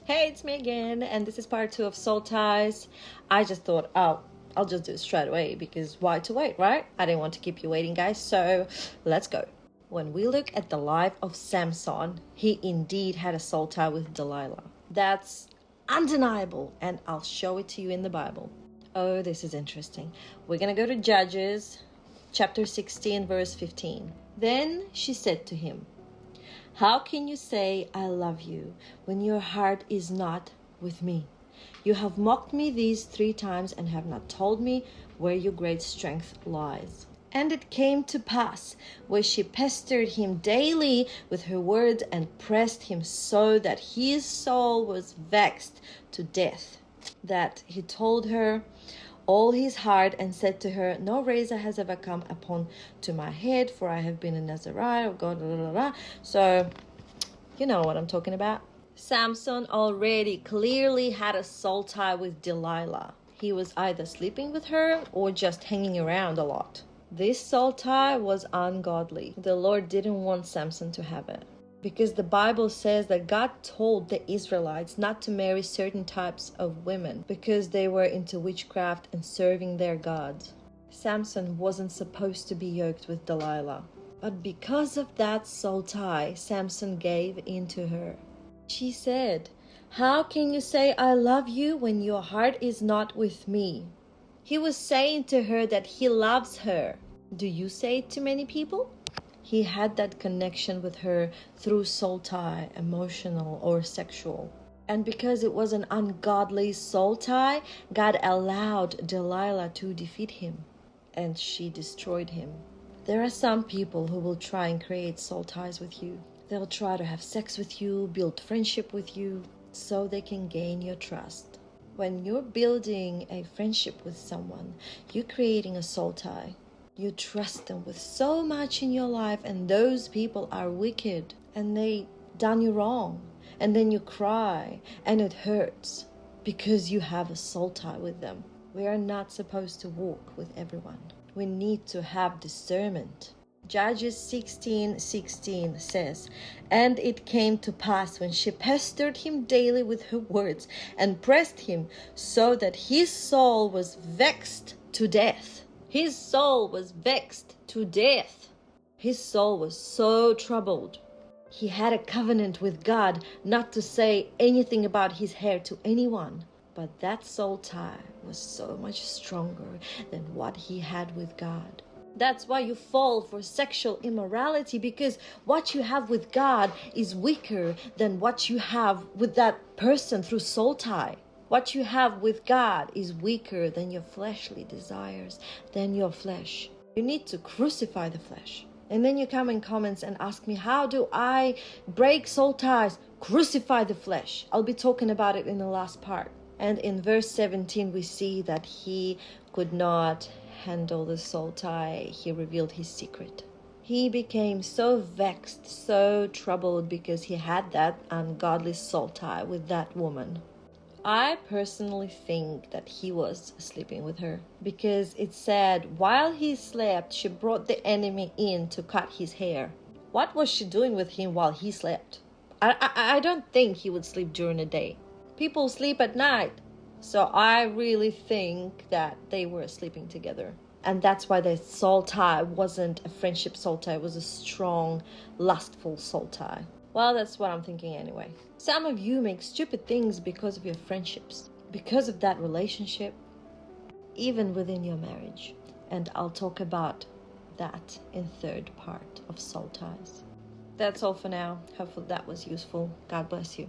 Hey, it's me again, and this is part 2 of Soul Ties. I just thought, I'll just do it straight away because why to wait, right? I didn't want to keep you waiting, guys, so let's go. When we look at the life of Samson, he indeed had a soul tie with Delilah. That's undeniable, and I'll show it to you in the Bible. Oh, this is interesting. We're gonna go to Judges, chapter 16, verse 15. Then she said to him, "How can you say I love you when your heart is not with me? You have mocked me these 3 times and have not told me where your great strength lies." And it came to pass, where she pestered him daily with her words and pressed him so that his soul was vexed to death, that he told her all his heart and said to her, "No razor has ever come upon to my head, for I have been a Nazarite of God." Blah, blah, blah. So, you know what I'm talking about. Samson already clearly had a soul tie with Delilah. He was either sleeping with her or just hanging around a lot. This soul tie was ungodly. The Lord didn't want Samson to have it, because the Bible says that God told the Israelites not to marry certain types of women because they were into witchcraft and serving their gods. Samson wasn't supposed to be yoked with Delilah. But because of that soul tie, Samson gave in to her. She said, "How can you say I love you when your heart is not with me?" He was saying to her that he loves her. Do you say it to many people? He had that connection with her through soul tie, emotional or sexual. And because it was an ungodly soul tie, God allowed Delilah to defeat him, and she destroyed him. There are some people who will try and create soul ties with you. They'll try to have sex with you, build friendship with you, so they can gain your trust. When you're building a friendship with someone, you're creating a soul tie. You trust them with so much in your life, and those people are wicked and they done you wrong, and then you cry and it hurts because you have a soul tie with them. We are not supposed to walk with everyone. We need to have discernment. Judges 16:16 says, "And it came to pass when she pestered him daily with her words and pressed him so that his soul was vexed to death." His soul was vexed to death. His soul was so troubled. He had a covenant with God not to say anything about his hair to anyone. But that soul tie was so much stronger than what he had with God. That's why you fall for sexual immorality, because what you have with God is weaker than what you have with that person through soul tie. What you have with God is weaker than your fleshly desires, than your flesh. You need to crucify the flesh. And then you come in comments and ask me, how do I break soul ties? Crucify the flesh. I'll be talking about it in the last part. And in verse 17, we see that he could not handle the soul tie. He revealed his secret. He became so vexed, so troubled because he had that ungodly soul tie with that woman. I personally think that he was sleeping with her, because it said while he slept, she brought the enemy in to cut his hair. What was she doing with him while he slept? I don't think he would sleep during the day. People sleep at night. So I really think that they were sleeping together. And that's why the soul tie wasn't a friendship soul tie. It was a strong, lustful soul tie. Well, that's what I'm thinking anyway. Some of you make stupid things because of your friendships, because of that relationship, even within your marriage. And I'll talk about that in third part of soul ties. That's all for now. Hopefully that was useful. God bless you.